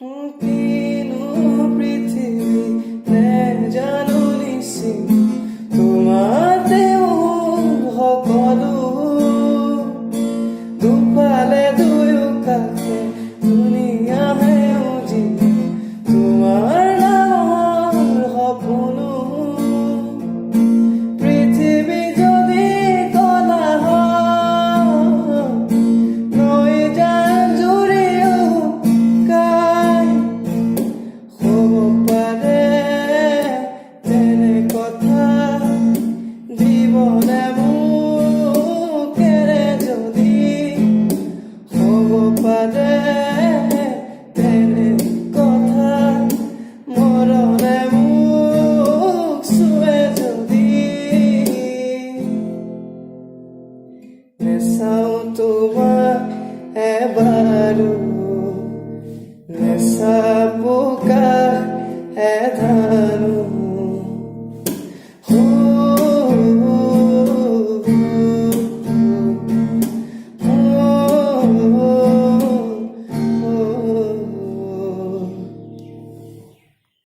কিনো পৃথিৱী নে জানো নিশ্চিত তোমাতেও সকলো দুফালে দুয়ো কাষে ধুনীয়া সেউজী তোমাৰ নামৰ সপোনো পৃথিৱী যদি কলা নৈ যান জুৰিও কাই হ'ব পাৰে তেনে কথা জীৱনে মুখেৰে যদি হ'ব পাৰে তেনে কথা মৰণে মোক চুৱে যদি নেচাওঁ তোমাক এবাৰো নেচাবো এধাৰো